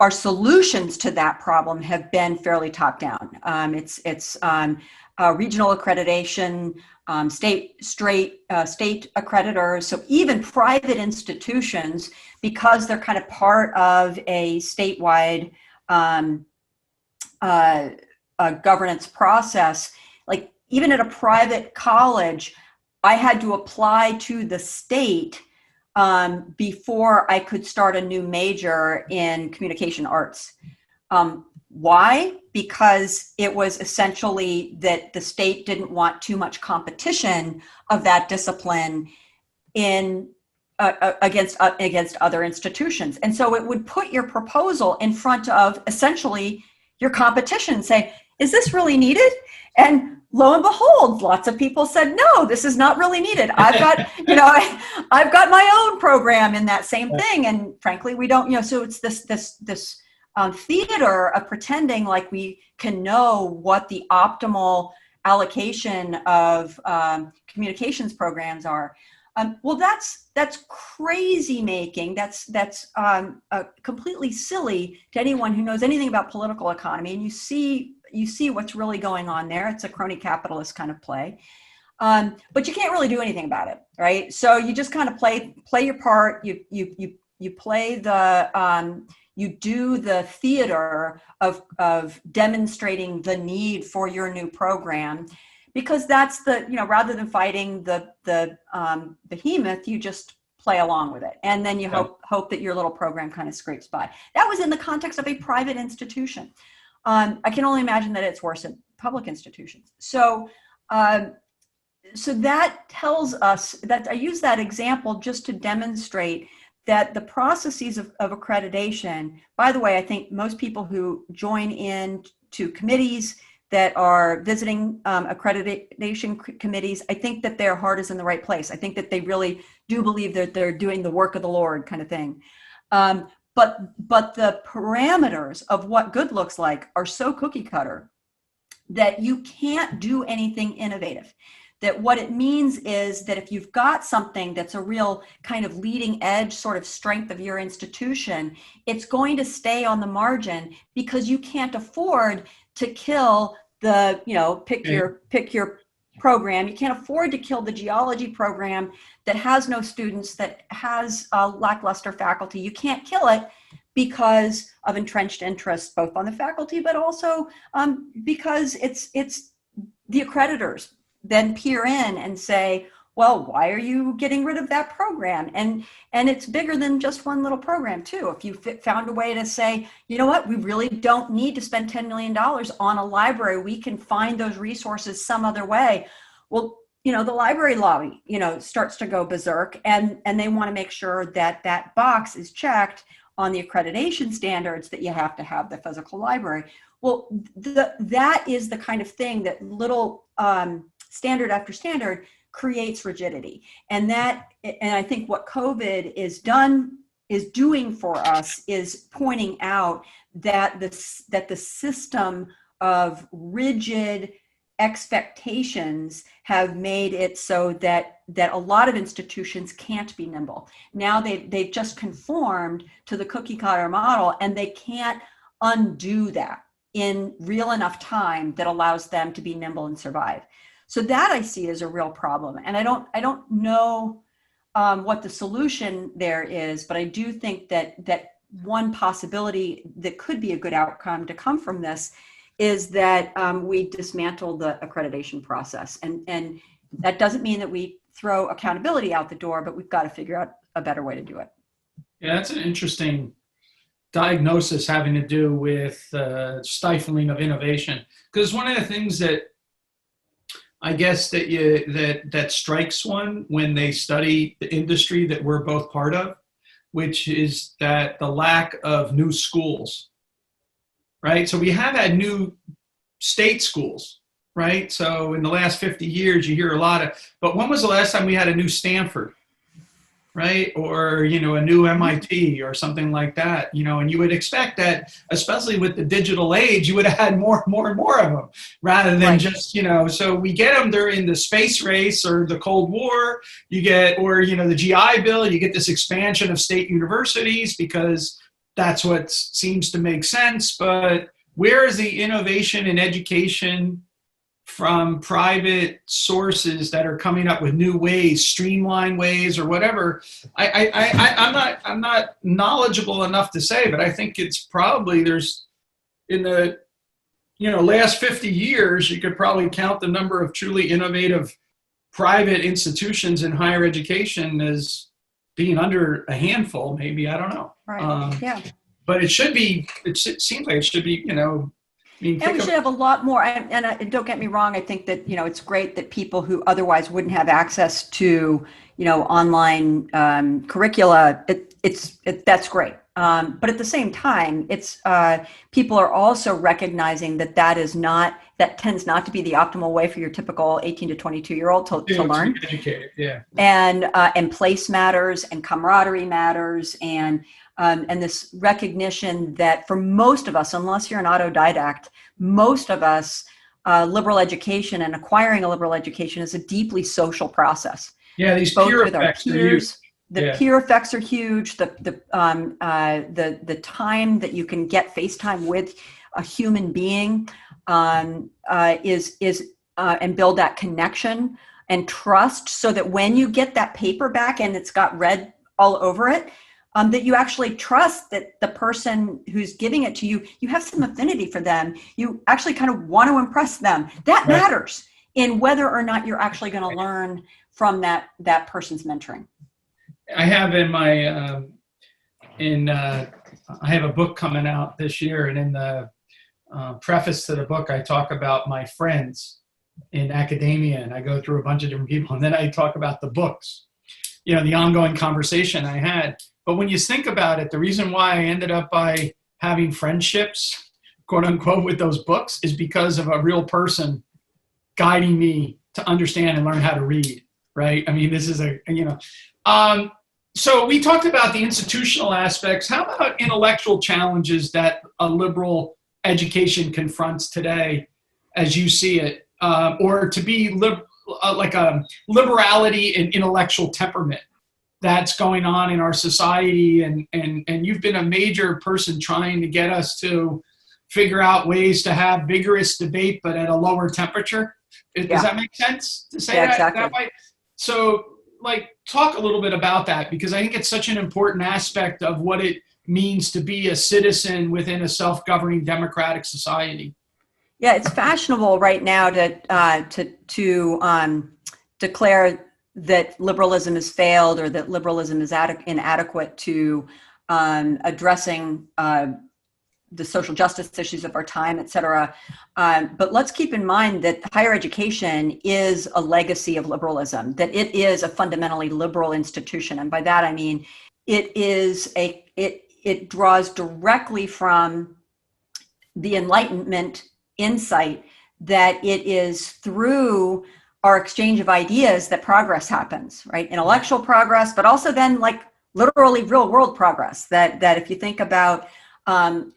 our solutions to that problem have been fairly top down. It's regional accreditation, state accreditors. So even private institutions, because they're kind of part of a statewide governance process, like even at a private college, I had to apply to the state before I could start a new major in communication arts. Why? Because it was essentially that the state didn't want too much competition of that discipline in against other institutions. And so it would put your proposal in front of essentially your competition, say, is this really needed? And lo and behold, lots of people said, no, this is not really needed. I've got, I've got my own program in that same thing. And frankly, we don't, so it's this theater of pretending like we can know what the optimal allocation of communications programs are. Well, that's crazy making. That's completely silly to anyone who knows anything about political economy. And you see what's really going on there. It's a crony capitalist kind of play, but you can't really do anything about it, right? So you just kind of play your part. You play the you do the theater of demonstrating the need for your new program. Because that's rather than fighting the behemoth, you just play along with it. And then you hope that your little program kind of scrapes by. That was in the context of a private institution. I can only imagine that it's worse in public institutions. So that tells us that I use that example just to demonstrate that the processes of accreditation, by the way, I think most people who join in to committees that are visiting accreditation committees, I think that their heart is in the right place. I think that they really do believe that they're doing the work of the Lord kind of thing. But the parameters of what good looks like are so cookie cutter that you can't do anything innovative. That what it means is that if you've got something that's a real kind of leading edge sort of strength of your institution, it's going to stay on the margin because you can't afford to kill the, pick your program. You can't afford to kill the geology program that has no students, that has lackluster faculty. You can't kill it because of entrenched interests, both on the faculty, but also because it's the accreditors then peer in and say, well, why are you getting rid of that program? And it's bigger than just one little program too. If you found a way to say, you know what, we really don't need to spend $10 million on a library. We can find those resources some other way. Well, the library lobby, starts to go berserk and they want to make sure that that box is checked on the accreditation standards that you have to have the physical library. Well, that is the kind of thing that little standard after standard creates rigidity. And I think what COVID is doing for us is pointing out that the system of rigid expectations have made it so that a lot of institutions can't be nimble. Now they've just conformed to the cookie cutter model, and they can't undo that in real enough time that allows them to be nimble and survive. So that I see as a real problem. And I don't know what the solution there is, but I do think that one possibility that could be a good outcome to come from this is that we dismantle the accreditation process. And that doesn't mean that we throw accountability out the door, but we've got to figure out a better way to do it. Yeah, that's an interesting diagnosis having to do with stifling of innovation. Because one of the things that I guess that strikes one when they study the industry that we're both part of, which is that the lack of new schools, right? So we have had new state schools, right? So in the last 50 years, you hear a lot but when was the last time we had a new Stanford, right? Or, a new MIT or something like that, and you would expect that, especially with the digital age, you would have had more and more of them rather than just, so we get them during the space race or the Cold War, the GI Bill, you get this expansion of state universities because that's what seems to make sense. But where is the innovation in education from private sources that are coming up with new ways, streamlined ways, or whatever? I'm not knowledgeable enough to say, but I think it's probably there's in the last 50 years, you could probably count the number of truly innovative private institutions in higher education as being under a handful, maybe, I don't know. Right. Yeah. but it should be, it seems like it should be, and we should have a lot more. And don't get me wrong. I think that, it's great that people who otherwise wouldn't have access to, online curricula, that's great. But at the same time, it's people are also recognizing that that tends not to be the optimal way for your typical 18 to 22-year-old to learn. To be educated, yeah. And place matters, and camaraderie matters, and this recognition that for most of us, unless you're an autodidact, most of us, liberal education and acquiring a liberal education is a deeply social process. Yeah, these both peer with our effects are huge. peers. The peer effects are huge. The time that you can get FaceTime with a human being is and build that connection and trust, so that when you get that paper back and it's got red all over it, that you actually trust that the person who's giving it to you, you have some affinity for them. You actually kind of want to impress them. That matters in whether or not you're actually going to learn from that person's mentoring. I have in my I have a book coming out this year, and in the preface to the book, I talk about my friends in academia, and I go through a bunch of different people, and then I talk about the books, the ongoing conversation I had. But when you think about it, the reason why I ended up by having friendships, quote unquote, with those books is because of a real person guiding me to understand and learn how to read, right? I mean, this is so we talked about the institutional aspects. How about intellectual challenges that a liberal education confronts today, as you see it, or to be like a liberality and intellectual temperament that's going on in our society? And you've been a major person trying to get us to figure out ways to have vigorous debate, but at a lower temperature. Does that make sense to say that way? So, talk a little bit about that, because I think it's such an important aspect of what it means to be a citizen within a self-governing democratic society. Yeah, it's fashionable right now to declare that liberalism has failed, or that liberalism is inadequate to addressing the social justice issues of our time, et cetera. But let's keep in mind that higher education is a legacy of liberalism, that it is a fundamentally liberal institution. And by that, I mean, it draws directly from the Enlightenment insight that it is through our exchange of ideas that progress happens, right? Intellectual progress, but also then literally real world progress. That if you think about Joel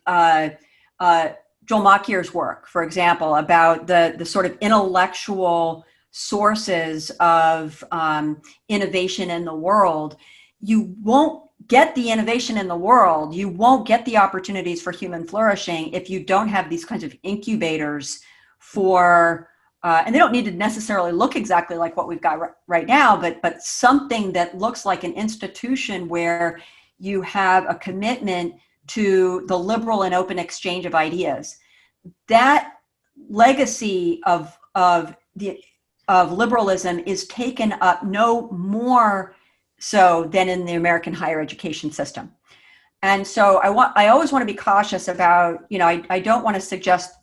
Machier's work, for example, about the sort of intellectual sources of innovation in the world, you won't get the innovation in the world, you won't get the opportunities for human flourishing if you don't have these kinds of incubators for, and they don't need to necessarily look exactly like what we've got right now, but something that looks like an institution where you have a commitment to the liberal and open exchange of ideas. That legacy of liberalism is taken up no more so than in the American higher education system. And so I always want to be cautious about, I don't want to suggest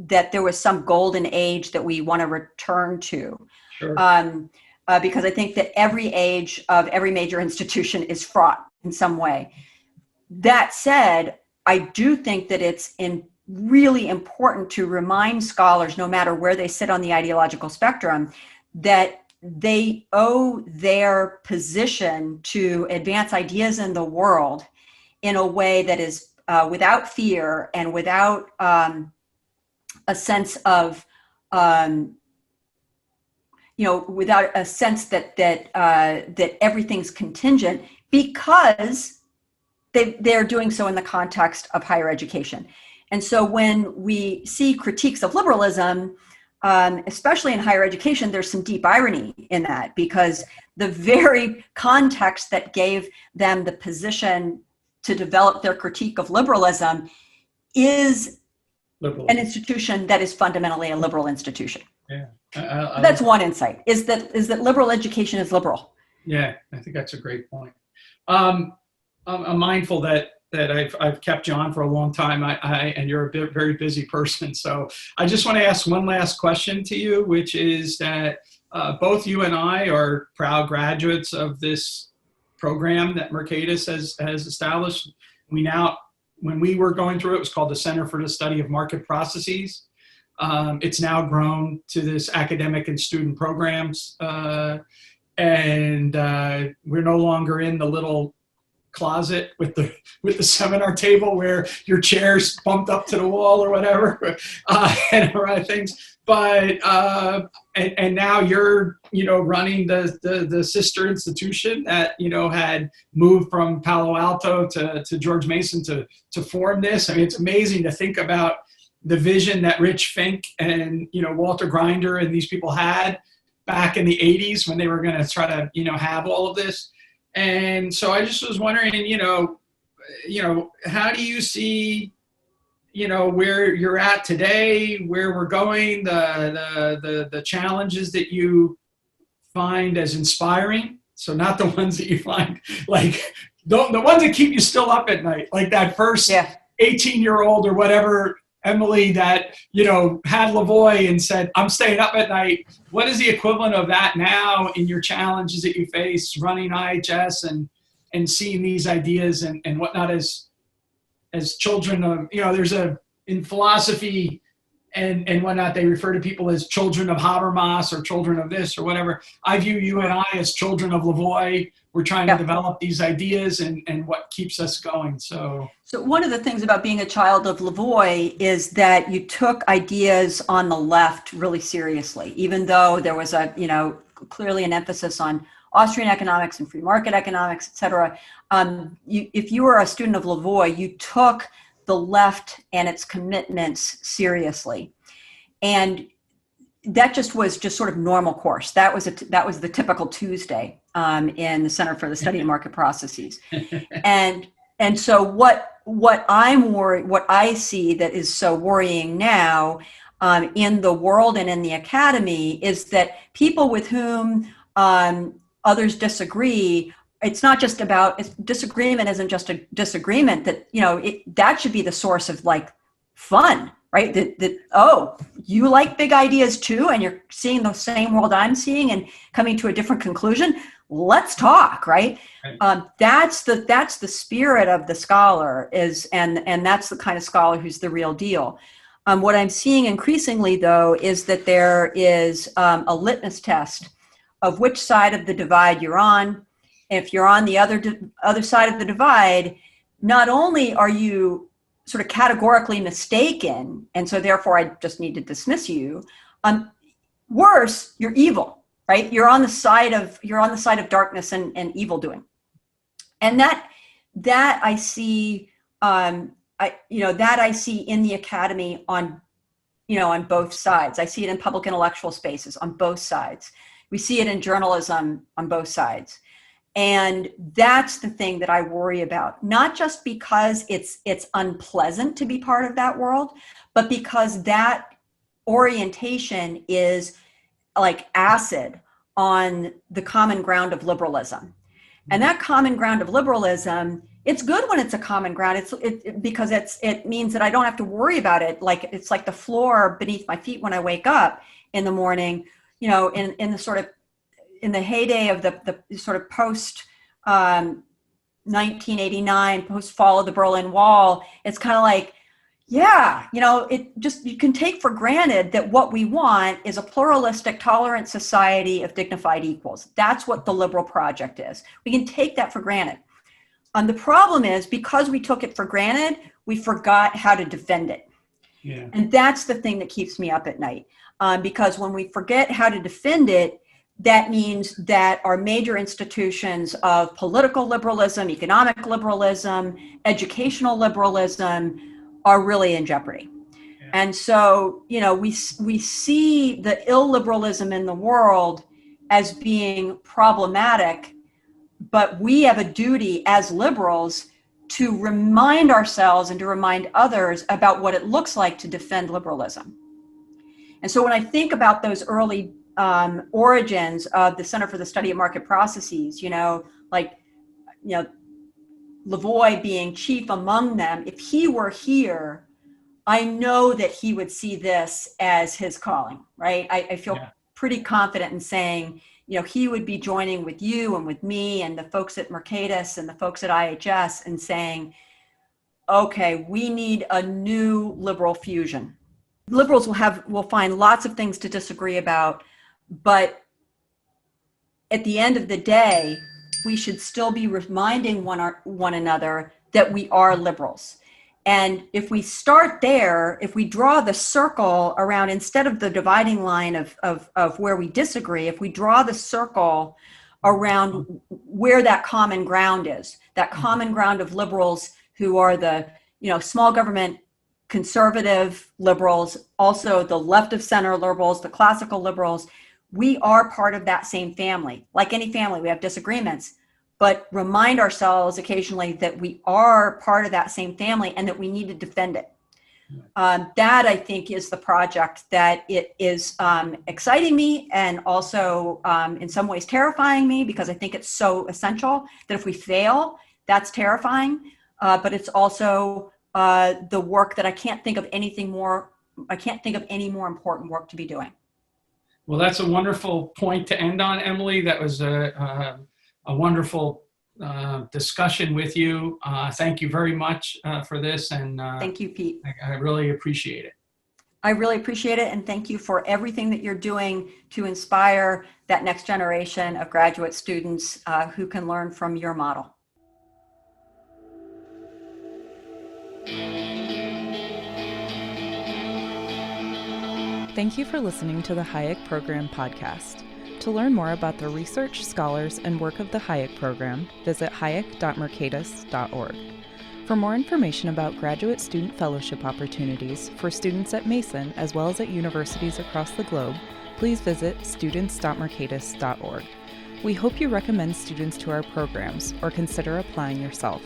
that there was some golden age that we want to return to. Sure. Because I think that every age of every major institution is fraught in some way. That said, I do think that it's really important to remind scholars, no matter where they sit on the ideological spectrum, that they owe their position to advance ideas in the world in a way that is without fear and without a sense of, without a sense that everything's contingent, because they're doing so in the context of higher education. And so when we see critiques of liberalism, especially in higher education, there's some deep irony in that, because the very context that gave them the position to develop their critique of liberalism is an institution that is fundamentally a liberal institution. Yeah, that's one insight, is that liberal education is liberal. Yeah, I think that's a great point. I'm mindful that that I've kept you on for a long time. And you're a very busy person. So I just want to ask one last question to you, which is that both you and I are proud graduates of this program that Mercatus has established. When we were going through it, it was called the Center for the Study of Market Processes. It's now grown to this academic and student programs. And we're no longer in the little closet with the seminar table where your chair's bumped up to the wall or whatever, and things. But and now you're running the sister institution that had moved from Palo Alto to George Mason to form this. I mean, it's amazing to think about the vision that Rich Fink and Walter Grinder and these people had back in the 80s when they were going to try to have all of this. And so I just was wondering, how do you see, where you're at today, where we're going, the challenges that you find as inspiring? So not the ones that you find like the ones that keep you still up at night, like that first 18-year-old or whatever, Emily, that had Lavoie and said, "I'm staying up at night." What is the equivalent of that now in your challenges that you face running IHS and seeing these ideas and whatnot as children of there's in philosophy and whatnot, they refer to people as children of Habermas or children of this or whatever. I view you and I as children of Lavoie. We're trying to develop these ideas and what keeps us going. So one of the things about being a child of Lavoie is that you took ideas on the left really seriously, even though there was clearly an emphasis on Austrian economics and free market economics, et cetera. If you were a student of Lavoie, you took the left and its commitments seriously. And that was sort of normal course. That was the typical Tuesday in the Center for the Study of Market Processes. And so what I see that is so worrying now in the world and in the academy is that people with whom others disagree, it's not just about disagreement isn't just a disagreement that that should be the source of like fun, right? That oh, you like big ideas too, and you're seeing the same world I'm seeing and coming to a different conclusion. Let's talk, right? That's the spirit of the scholar and that's the kind of scholar who's the real deal. What I'm seeing increasingly though is that there is a litmus test of which side of the divide you're on. If you're on the other side of the divide, not only are you sort of categorically mistaken, and so therefore I just need to dismiss you. Worse, you're evil, right? You're on the side of darkness and evil doing, and that I see, that I see in the academy on both sides. I see it in public intellectual spaces on both sides. We see it in journalism on both sides. And that's the thing that I worry about, not just because it's unpleasant to be part of that world, but because that orientation is like acid on the common ground of liberalism. And that common ground of liberalism, it's good when it's a common ground. Because it means that I don't have to worry about it. Like it's like the floor beneath my feet when I wake up in the morning, in the sort of in the heyday of the sort of post 1989, post fall of the Berlin Wall, it's kind of like, you can take for granted that what we want is a pluralistic, tolerant society of dignified equals. That's what the liberal project is. We can take that for granted. The problem is because we took it for granted, we forgot how to defend it. Yeah. And that's the thing that keeps me up at night. Because when we forget how to defend it, that means that our major institutions of political liberalism, economic liberalism, educational liberalism are really in jeopardy. Yeah. And so, we see the illiberalism in the world as being problematic, but we have a duty as liberals to remind ourselves and to remind others about what it looks like to defend liberalism. And so when I think about those early origins of the Center for the Study of Market Processes, Lavoie being chief among them, if he were here, I know that he would see this as his calling, right? I feel pretty confident in saying, he would be joining with you and with me and the folks at Mercatus and the folks at IHS and saying, okay, we need a new liberal fusion. Liberals will find lots of things to disagree about, but at the end of the day, we should still be reminding one another that we are liberals. And if we start there, if we draw the circle around, instead of the dividing line of where we disagree, if we draw the circle around where that common ground is, that common ground of liberals who are the, small government conservative liberals, also the left of center liberals, the classical liberals, we are part of that same family. Like any family, we have disagreements, but remind ourselves occasionally that we are part of that same family and that we need to defend it. That, I think, is the project that it is exciting me and also in some ways terrifying me, because I think it's so essential that if we fail, that's terrifying. But it's also the work that I can't think of any more important work to be doing. Well, that's a wonderful point to end on, Emily. That was a wonderful discussion with you. Thank you very much for this. And thank you, Pete. I really appreciate it. I really appreciate it. And thank you for everything that you're doing to inspire that next generation of graduate students who can learn from your model. Thank you for listening to the Hayek Program podcast. To learn more about the research, scholars, and work of the Hayek Program, visit hayek.mercatus.org. For more information about graduate student fellowship opportunities for students at Mason as well as at universities across the globe, please visit students.mercatus.org. We hope you recommend students to our programs or consider applying yourself.